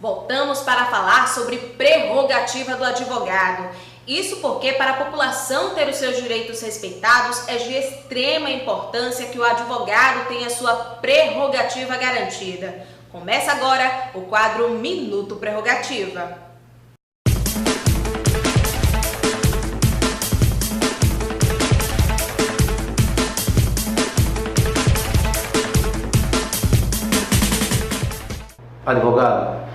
Voltamos para falar sobre prerrogativa do advogado. Isso porque, para a população ter os seus direitos respeitados, é de extrema importância que o advogado tenha sua prerrogativa garantida. Começa agora o quadro Minuto Prerrogativa. Advogado,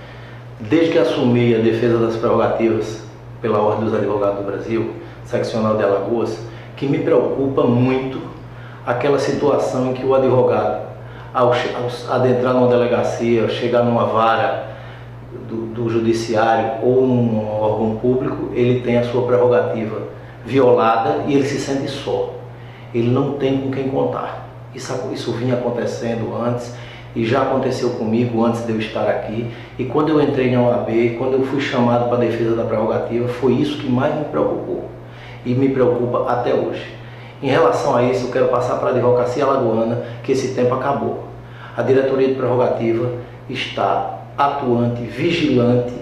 desde que assumi a defesa das prerrogativas pela Ordem dos Advogados do Brasil, seccional de Alagoas, que me preocupa muito aquela situação em que o advogado, ao adentrar numa delegacia, chegar numa vara do judiciário ou num órgão público, ele tem a sua prerrogativa violada e ele se sente só. Ele não tem com quem contar. Isso vinha acontecendo antes. E já aconteceu comigo antes de eu estar aqui. E quando eu entrei na OAB, quando eu fui chamado para a defesa da prerrogativa, foi isso que mais me preocupou. E me preocupa até hoje. Em relação a isso, eu quero passar para a advocacia alagoana que esse tempo acabou. A diretoria de prerrogativa está atuante, vigilante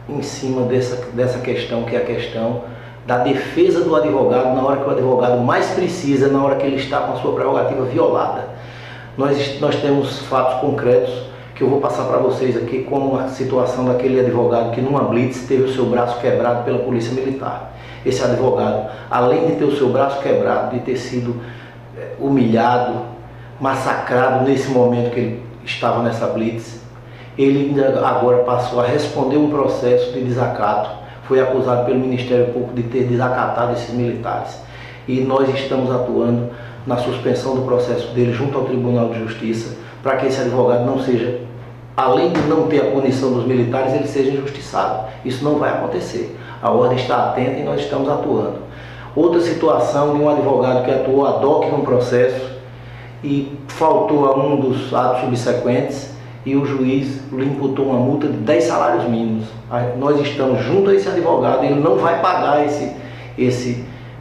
em cima dessa questão, que é a questão da defesa do advogado na hora que o advogado mais precisa, na hora que ele está com a sua prerrogativa violada. Nós temos fatos concretos que eu vou passar para vocês aqui, como a situação daquele advogado que numa blitz teve o seu braço quebrado pela polícia militar. Esse advogado, além de ter o seu braço quebrado, de ter sido humilhado, massacrado nesse momento que ele estava nessa blitz, ele agora passou a responder um processo de desacato. Foi acusado pelo Ministério Público de ter desacatado esses militares. E nós estamos atuando na suspensão do processo dele junto ao Tribunal de Justiça, para que esse advogado não seja, além de não ter a punição dos militares, ele seja injustiçado. Isso não vai acontecer. A ordem está atenta e nós estamos atuando. Outra situação de um advogado que atuou ad hoc num processo e faltou a um dos atos subsequentes e o juiz lhe imputou uma multa de 10 salários mínimos. Nós estamos junto a esse advogado e ele não vai pagar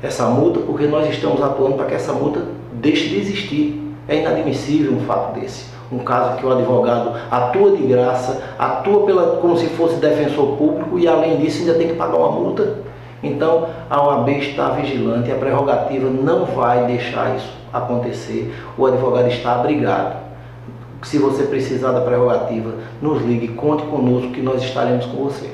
essa multa, porque nós estamos atuando para que essa multa deixe de existir. É inadmissível um fato desse. Um caso que o advogado atua de graça, atua como se fosse defensor público e além disso ainda tem que pagar uma multa. Então a OAB está vigilante e a prerrogativa não vai deixar isso acontecer. O advogado está abrigado. Se você precisar da prerrogativa, nos ligue, conte conosco que nós estaremos com você.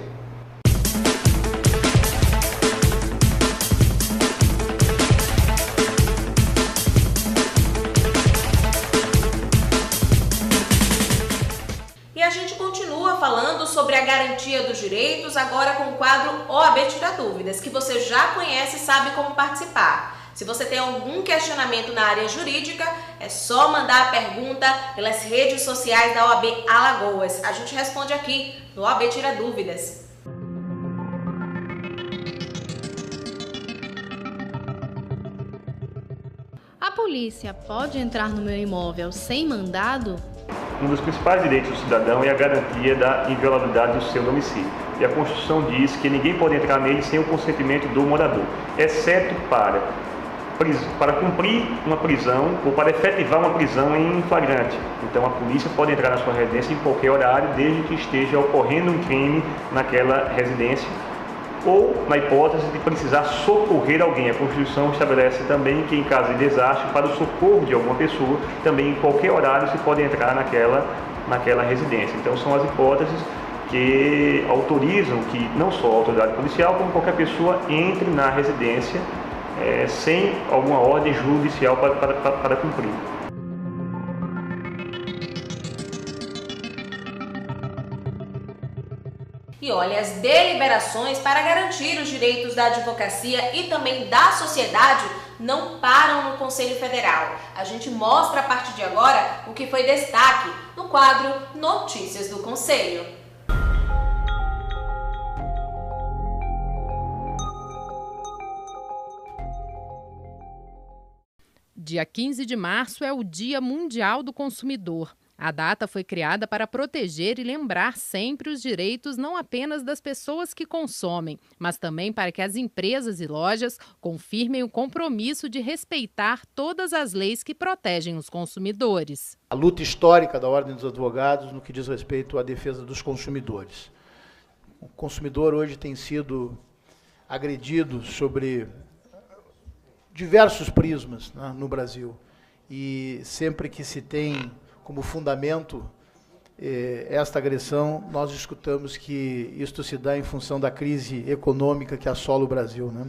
E a gente continua falando sobre a garantia dos direitos, agora com o quadro OAB Tira Dúvidas, que você já conhece e sabe como participar. Se você tem algum questionamento na área jurídica, é só mandar a pergunta pelas redes sociais da OAB Alagoas. A gente responde aqui no OAB Tira Dúvidas. A polícia pode entrar no meu imóvel sem mandado? Um dos principais direitos do cidadão é a garantia da inviolabilidade do seu domicílio. E a Constituição diz que ninguém pode entrar nele sem o consentimento do morador, exceto para cumprir uma prisão ou para efetivar uma prisão em flagrante. Então a polícia pode entrar na sua residência em qualquer horário, desde que esteja ocorrendo um crime naquela residência, ou na hipótese de precisar socorrer alguém. A Constituição estabelece também que em caso de desastre, para o socorro de alguma pessoa, também em qualquer horário se pode entrar naquela residência. Então são as hipóteses que autorizam que não só a autoridade policial, como qualquer pessoa entre na residência sem alguma ordem judicial para cumprir. E olha, as deliberações para garantir os direitos da advocacia e também da sociedade não param no Conselho Federal. A gente mostra a partir de agora o que foi destaque no quadro Notícias do Conselho. Dia 15 de março é o Dia Mundial do Consumidor. A data foi criada para proteger e lembrar sempre os direitos não apenas das pessoas que consomem, mas também para que as empresas e lojas confirmem o compromisso de respeitar todas as leis que protegem os consumidores. A luta histórica da Ordem dos Advogados no que diz respeito à defesa dos consumidores. O consumidor hoje tem sido agredido sobre diversos prismas, né, no Brasil. E sempre que se tem como fundamento esta agressão, nós escutamos que isto se dá em função da crise econômica que assola o Brasil, né?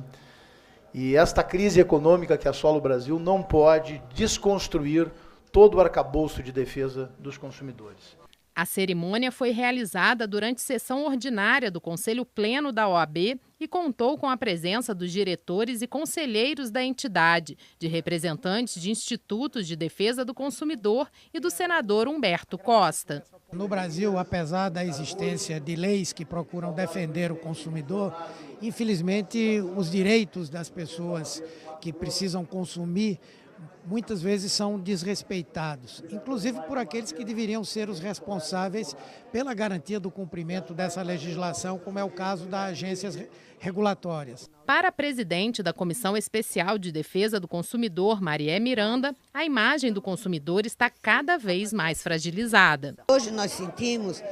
E esta crise econômica que assola o Brasil não pode desconstruir todo o arcabouço de defesa dos consumidores. A cerimônia foi realizada durante sessão ordinária do Conselho Pleno da OAB e contou com a presença dos diretores e conselheiros da entidade, de representantes de institutos de defesa do consumidor e do senador Humberto Costa. No Brasil, apesar da existência de leis que procuram defender o consumidor, infelizmente os direitos das pessoas que precisam consumir muitas vezes são desrespeitados, inclusive por aqueles que deveriam ser os responsáveis pela garantia do cumprimento dessa legislação, como é o caso das agências regulatórias. Para a presidente da Comissão Especial de Defesa do Consumidor, Marié Miranda, a imagem do consumidor está cada vez mais fragilizada. Hoje nós sentimos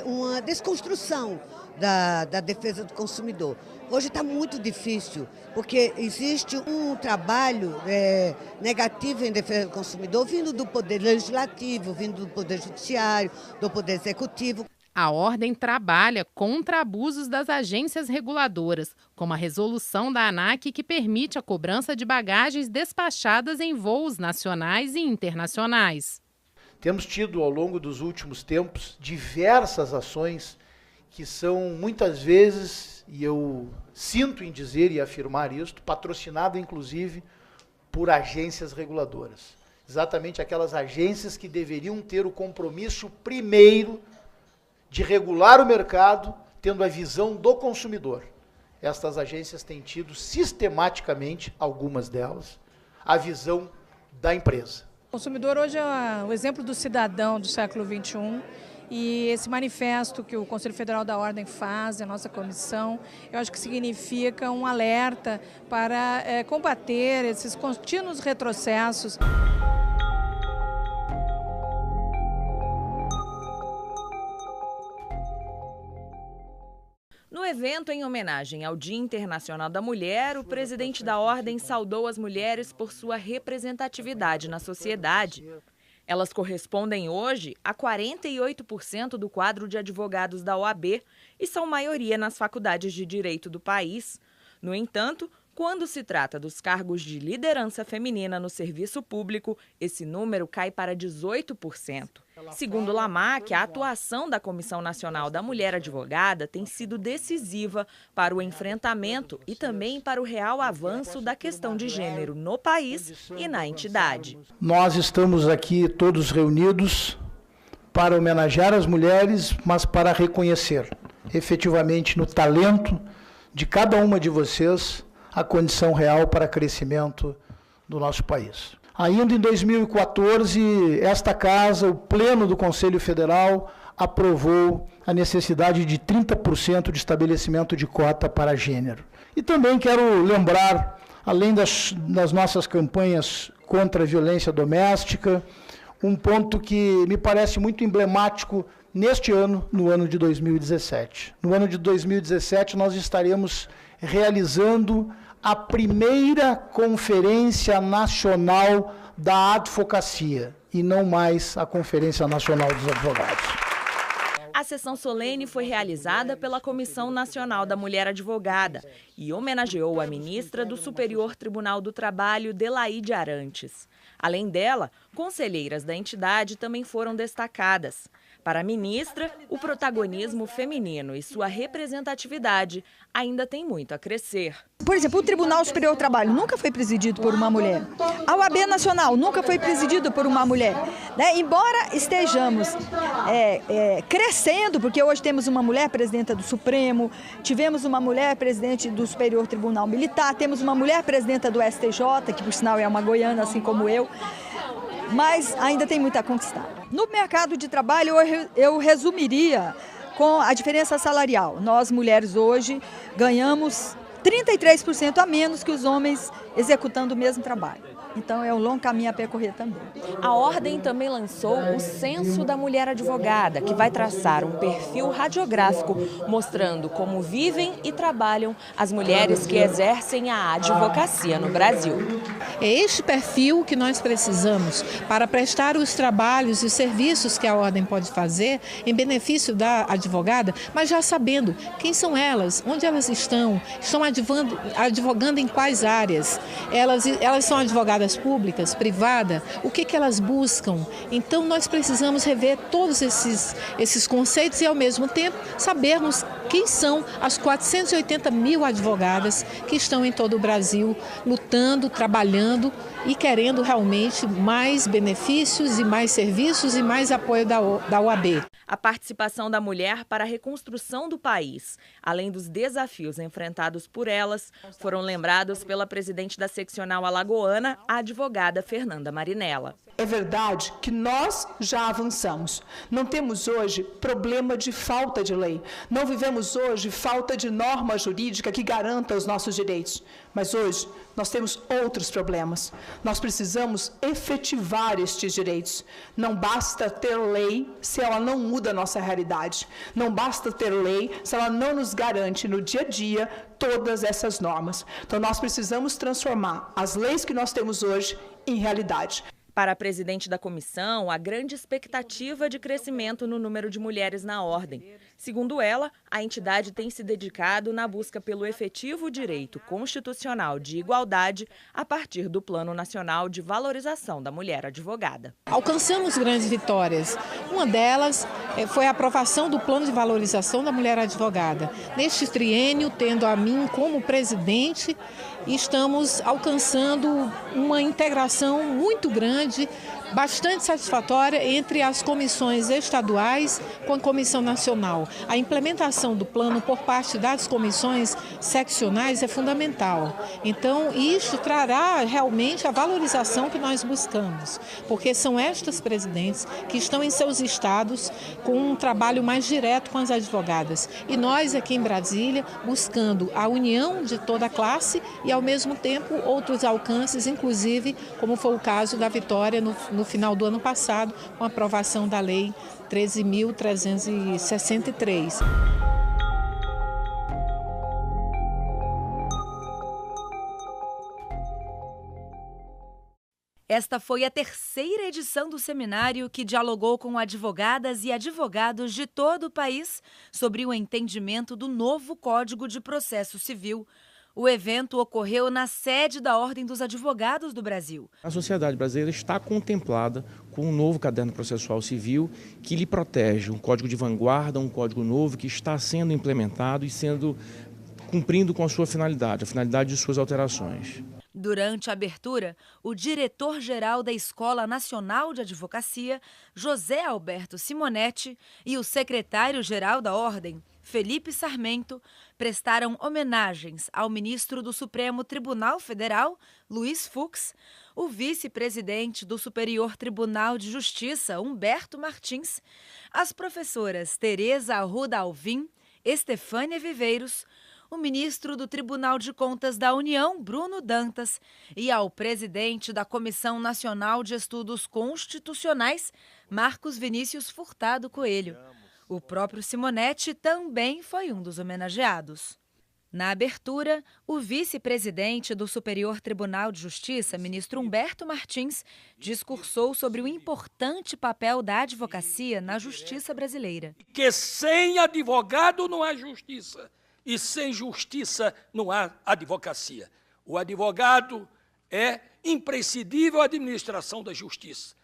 uma desconstrução da defesa do consumidor. Hoje está muito difícil, porque existe um trabalho negativo em defesa do consumidor vindo do Poder Legislativo, vindo do Poder Judiciário, do Poder Executivo. A Ordem trabalha contra abusos das agências reguladoras, como a resolução da ANAC que permite a cobrança de bagagens despachadas em voos nacionais e internacionais. Temos tido, ao longo dos últimos tempos, diversas ações que são, muitas vezes, e eu sinto em dizer e afirmar isto, patrocinado, inclusive, por agências reguladoras. Exatamente aquelas agências que deveriam ter o compromisso primeiro de regular o mercado, tendo a visão do consumidor. Estas agências têm tido sistematicamente, algumas delas, a visão da empresa. O consumidor hoje é o exemplo do cidadão do século XXI e esse manifesto que o Conselho Federal da Ordem faz, a nossa comissão, eu acho que significa um alerta para combater esses contínuos retrocessos. No evento em homenagem ao Dia Internacional da Mulher, o presidente da Ordem saudou as mulheres por sua representatividade na sociedade. Elas correspondem hoje a 48% do quadro de advogados da OAB e são maioria nas faculdades de direito do país. No entanto, quando se trata dos cargos de liderança feminina no serviço público, esse número cai para 18%. Segundo Lamac, a atuação da Comissão Nacional da Mulher Advogada tem sido decisiva para o enfrentamento e também para o real avanço da questão de gênero no país e na entidade. Nós estamos aqui todos reunidos para homenagear as mulheres, mas para reconhecer efetivamente no talento de cada uma de vocês a condição real para crescimento do nosso país. Ainda em 2014, esta casa, o Pleno do Conselho Federal, aprovou a necessidade de 30% de estabelecimento de cota para gênero. E também quero lembrar, além das nossas campanhas contra a violência doméstica, um ponto que me parece muito emblemático neste ano, no ano de 2017. No ano de 2017, nós estaremos realizando a primeira Conferência Nacional da Advocacia, e não mais a Conferência Nacional dos Advogados. A sessão solene foi realizada pela Comissão Nacional da Mulher Advogada e homenageou a ministra do Superior Tribunal do Trabalho, Delaide Arantes. Além dela, conselheiras da entidade também foram destacadas. Para a ministra, o protagonismo feminino e sua representatividade ainda tem muito a crescer. Por exemplo, o Tribunal Superior do Trabalho nunca foi presidido por uma mulher. A OAB Nacional nunca foi presidida por uma mulher. Né? Embora estejamos crescendo, porque hoje temos uma mulher presidenta do Supremo, tivemos uma mulher presidente do Superior Tribunal Militar, temos uma mulher presidenta do STJ, que por sinal é uma goiana, assim como eu, mas ainda tem muito a conquistar. No mercado de trabalho, eu resumiria com a diferença salarial. Nós, mulheres, hoje, ganhamos 33% a menos que os homens executando o mesmo trabalho. Então é um longo caminho a percorrer também. A Ordem também lançou o Censo da Mulher Advogada, que vai traçar um perfil radiográfico mostrando como vivem e trabalham as mulheres que exercem a advocacia no Brasil. É este perfil que nós precisamos para prestar os trabalhos e os serviços que a Ordem pode fazer em benefício da advogada, mas já sabendo quem são elas, onde elas estão advogando em quais áreas. Elas são advogadas públicas, privadas, o que elas buscam. Então nós precisamos rever todos esses conceitos e ao mesmo tempo sabermos quem são as 480 mil advogadas que estão em todo o Brasil lutando, trabalhando e querendo realmente mais benefícios e mais serviços e mais apoio da OAB. A participação da mulher para a reconstrução do país, além dos desafios enfrentados por elas, foram lembrados pela presidente da seccional alagoana, a advogada Fernanda Marinella. É verdade que nós já avançamos. Não temos hoje problema de falta de lei. Não vivemos hoje falta de norma jurídica que garanta os nossos direitos. Mas hoje nós temos outros problemas. Nós precisamos efetivar estes direitos. Não basta ter lei se ela não muda a nossa realidade. Não basta ter lei se ela não nos garante no dia a dia todas essas normas. Então nós precisamos transformar as leis que nós temos hoje em realidade. Para a presidente da comissão, há grande expectativa de crescimento no número de mulheres na Ordem. Segundo ela, a entidade tem se dedicado na busca pelo efetivo direito constitucional de igualdade a partir do Plano Nacional de Valorização da Mulher Advogada. Alcançamos grandes vitórias. Uma delas foi a aprovação do Plano de Valorização da Mulher Advogada. Neste triênio, tendo a mim como presidente, estamos alcançando uma integração muito grande, bastante satisfatória entre as comissões estaduais com a Comissão Nacional. A implementação do plano por parte das comissões seccionais é fundamental. Então, isso trará realmente a valorização que nós buscamos, porque são estas presidentes que estão em seus estados com um trabalho mais direto com as advogadas. E nós aqui em Brasília buscando a união de toda a classe e, ao mesmo tempo, outros alcances, inclusive, como foi o caso da vitória no final do ano passado, com a aprovação da Lei 13.363. Esta foi a terceira edição do seminário que dialogou com advogadas e advogados de todo o país sobre o entendimento do novo Código de Processo Civil. O evento ocorreu na sede da Ordem dos Advogados do Brasil. A sociedade brasileira está contemplada com um novo caderno processual civil que lhe protege, um código de vanguarda, um código novo que está sendo implementado e cumprindo com a sua finalidade, a finalidade de suas alterações. Durante a abertura, o diretor-geral da Escola Nacional de Advocacia, José Alberto Simonetti, e o secretário-geral da Ordem, Felipe Sarmento, prestaram homenagens ao ministro do Supremo Tribunal Federal, Luiz Fux, o vice-presidente do Superior Tribunal de Justiça, Humberto Martins, as professoras Tereza Arruda Alvim, Estefânia Viveiros, o ministro do Tribunal de Contas da União, Bruno Dantas, e ao presidente da Comissão Nacional de Estudos Constitucionais, Marcos Vinícius Furtado Coelho. O próprio Simonetti também foi um dos homenageados. Na abertura, o vice-presidente do Superior Tribunal de Justiça, ministro Humberto Martins, discursou sobre o importante papel da advocacia na justiça brasileira. Que sem advogado não há justiça e sem justiça não há advocacia. O advogado é imprescindível à administração da justiça.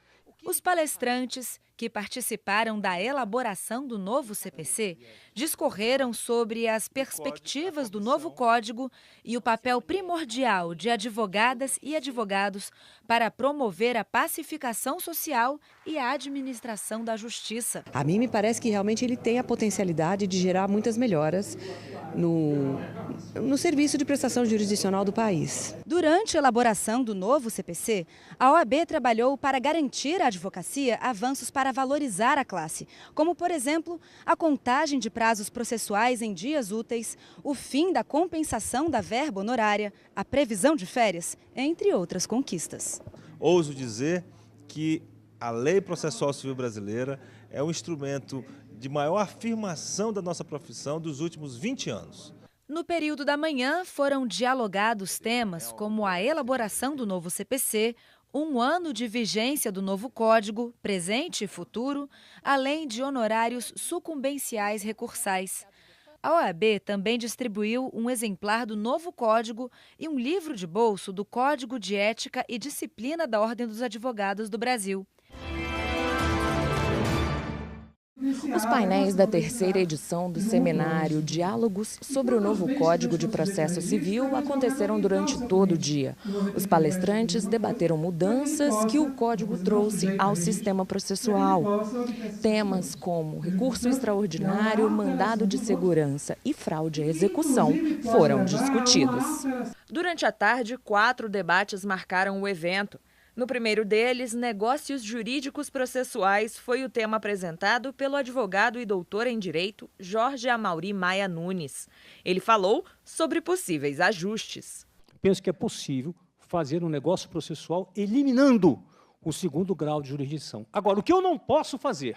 Os palestrantes que participaram da elaboração do novo CPC discorreram sobre as perspectivas do novo código e o papel primordial de advogadas e advogados para promover a pacificação social e a administração da justiça. A mim me parece que realmente ele tem a potencialidade de gerar muitas melhoras no serviço de prestação jurisdicional do país. Durante a elaboração do novo CPC, a OAB trabalhou para garantir à advocacia avanços para para valorizar a classe, como, por exemplo, a contagem de prazos processuais em dias úteis, o fim da compensação da verba honorária, a previsão de férias, entre outras conquistas. Ouso dizer que a Lei Processual Civil Brasileira é um instrumento de maior afirmação da nossa profissão dos últimos 20 anos. No período da manhã, foram dialogados temas como a elaboração do novo CPC, 1 ano de vigência do novo Código, presente e futuro, além de honorários sucumbenciais recursais. A OAB também distribuiu um exemplar do novo Código e um livro de bolso do Código de Ética e Disciplina da Ordem dos Advogados do Brasil. Os painéis da 3ª edição do seminário Diálogos sobre o novo Código de Processo Civil aconteceram durante todo o dia. Os palestrantes debateram mudanças que o Código trouxe ao sistema processual. Temas como recurso extraordinário, mandado de segurança e fraude à execução foram discutidos. Durante a tarde, 4 debates marcaram o evento. No primeiro deles, negócios jurídicos processuais foi o tema apresentado pelo advogado e doutor em Direito Jorge Amauri Maia Nunes. Ele falou sobre possíveis ajustes. Penso que é possível fazer um negócio processual eliminando o 2º grau de jurisdição. Agora, o que eu não posso fazer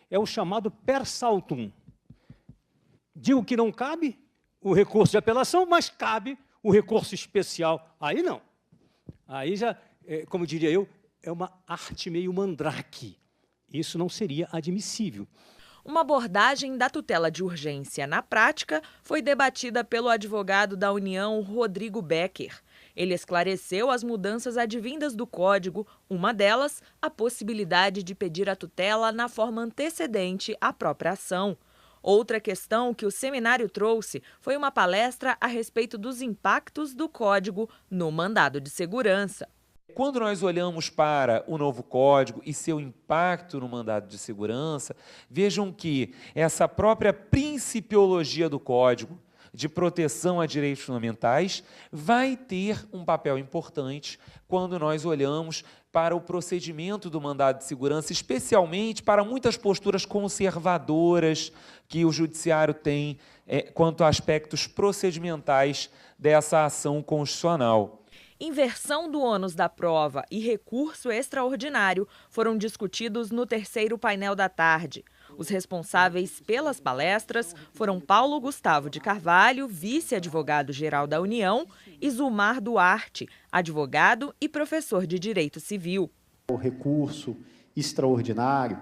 é o chamado per saltum. Digo que não cabe o recurso de apelação, mas cabe o recurso especial. Aí não. Aí já... como diria eu, é uma arte meio mandrake. Isso não seria admissível. Uma abordagem da tutela de urgência na prática foi debatida pelo advogado da União, Rodrigo Becker. Ele esclareceu as mudanças advindas do Código, uma delas, a possibilidade de pedir a tutela na forma antecedente à própria ação. Outra questão que o seminário trouxe foi uma palestra a respeito dos impactos do Código no mandado de segurança. Quando nós olhamos para o novo Código e seu impacto no mandado de segurança, vejam que essa própria principiologia do Código de proteção a direitos fundamentais vai ter um papel importante quando nós olhamos para o procedimento do mandado de segurança, especialmente para muitas posturas conservadoras que o judiciário tem quanto a aspectos procedimentais dessa ação constitucional. Inversão do ônus da prova e recurso extraordinário foram discutidos no 3º painel da tarde. Os responsáveis pelas palestras foram Paulo Gustavo de Carvalho, vice-advogado-geral da União, e Zulmar Duarte, advogado e professor de Direito Civil. O recurso extraordinário,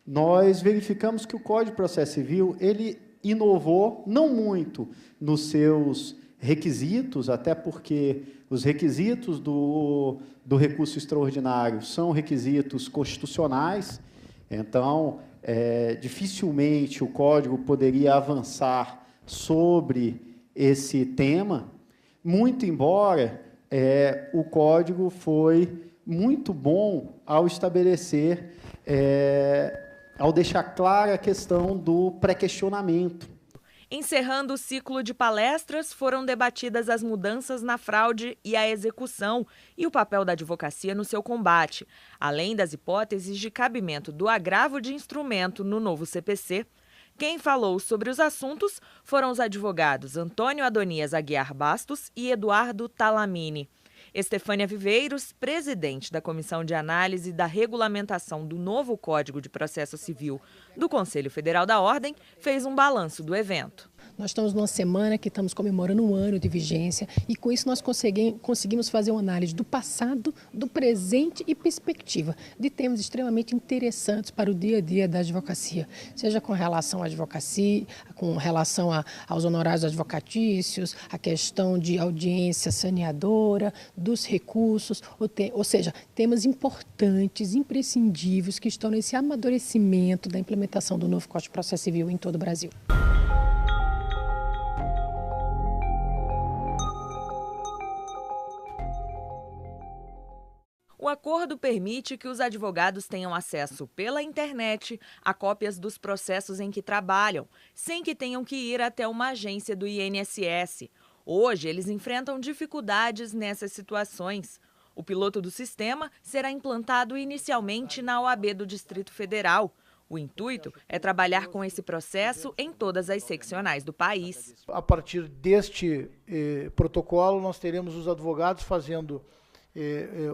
nós verificamos que o Código de Processo Civil, ele inovou, não muito nos seus requisitos, até porque os requisitos do recurso extraordinário são requisitos constitucionais, então, dificilmente o Código poderia avançar sobre esse tema, muito embora o Código foi muito bom ao estabelecer, ao deixar clara a questão do pré-questionamento. Encerrando o ciclo de palestras, foram debatidas as mudanças na fraude e a execução e o papel da advocacia no seu combate, além das hipóteses de cabimento do agravo de instrumento no novo CPC. Quem falou sobre os assuntos foram os advogados Antônio Adonias Aguiar Bastos e Eduardo Talamini. Estefânia Viveiros, presidente da Comissão de Análise da Regulamentação do novo Código de Processo Civil do Conselho Federal da Ordem, fez um balanço do evento. Nós estamos numa semana que estamos comemorando 1 ano de vigência e com isso nós conseguimos fazer uma análise do passado, do presente e perspectiva de temas extremamente interessantes para o dia a dia da advocacia, seja com relação à advocacia, com relação aos honorários advocatícios, a questão de audiência saneadora, dos recursos, ou seja, temas importantes, imprescindíveis que estão nesse amadurecimento da implementação do novo Código de Processo Civil em todo o Brasil. O acordo permite que os advogados tenham acesso pela internet a cópias dos processos em que trabalham, sem que tenham que ir até uma agência do INSS. Hoje, eles enfrentam dificuldades nessas situações. O piloto do sistema será implantado inicialmente na OAB do Distrito Federal. O intuito é trabalhar com esse processo em todas as seccionais do país. A partir deste protocolo, nós teremos os advogados fazendo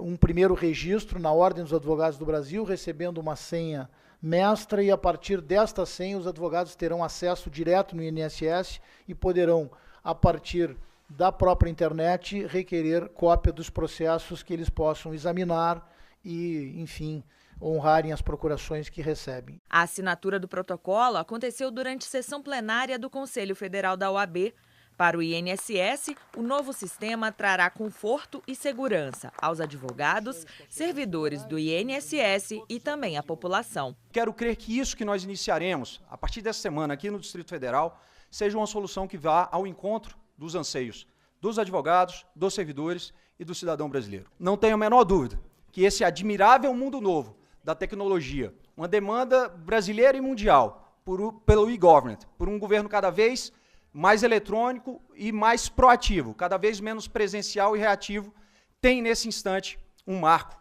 um primeiro registro na Ordem dos Advogados do Brasil, recebendo uma senha mestra, e a partir desta senha os advogados terão acesso direto no INSS e poderão, a partir da própria internet, requerer cópia dos processos que eles possam examinar e, enfim, honrarem as procurações que recebem. A assinatura do protocolo aconteceu durante sessão plenária do Conselho Federal da OAB. Para o INSS, o novo sistema trará conforto e segurança aos advogados, servidores do INSS e também à população. Quero crer que isso que nós iniciaremos, a partir dessa semana aqui no Distrito Federal, seja uma solução que vá ao encontro dos anseios dos advogados, dos servidores e do cidadão brasileiro. Não tenho a menor dúvida que esse admirável mundo novo da tecnologia, uma demanda brasileira e mundial pelo e-government, por um governo cada vez mais eletrônico e mais proativo, cada vez menos presencial e reativo, tem nesse instante um marco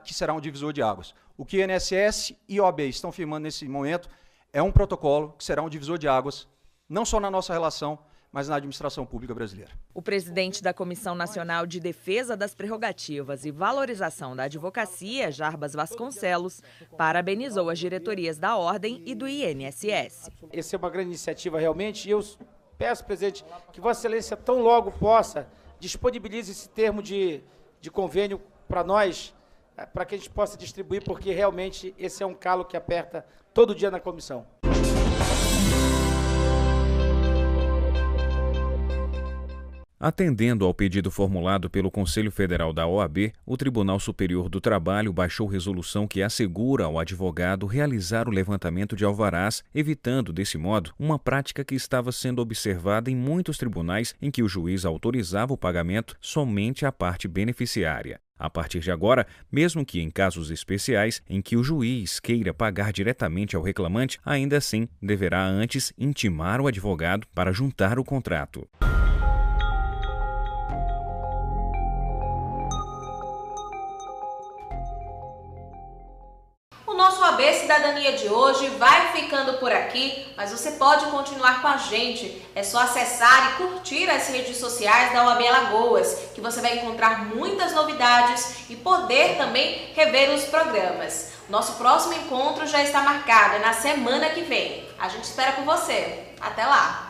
que será um divisor de águas. O que INSS e OAB estão firmando nesse momento é um protocolo que será um divisor de águas, não só na nossa relação, mas na administração pública brasileira. O presidente da Comissão Nacional de Defesa das Prerrogativas e Valorização da Advocacia, Jarbas Vasconcelos, parabenizou as diretorias da Ordem e do INSS. Essa é uma grande iniciativa realmente, e eu peço, presidente, que Vossa Excelência tão logo possa disponibilize esse termo de convênio para nós, para que a gente possa distribuir, porque realmente esse é um calo que aperta todo dia na comissão. Atendendo ao pedido formulado pelo Conselho Federal da OAB, o Tribunal Superior do Trabalho baixou resolução que assegura ao advogado realizar o levantamento de alvarás, evitando, desse modo, uma prática que estava sendo observada em muitos tribunais em que o juiz autorizava o pagamento somente à parte beneficiária. A partir de agora, mesmo que em casos especiais em que o juiz queira pagar diretamente ao reclamante, ainda assim deverá antes intimar o advogado para juntar o contrato. O nosso OAB Cidadania de hoje vai ficando por aqui, mas você pode continuar com a gente. É só acessar e curtir as redes sociais da OAB Alagoas, que você vai encontrar muitas novidades e poder também rever os programas. Nosso próximo encontro já está marcado, é na semana que vem. A gente espera por você. Até lá!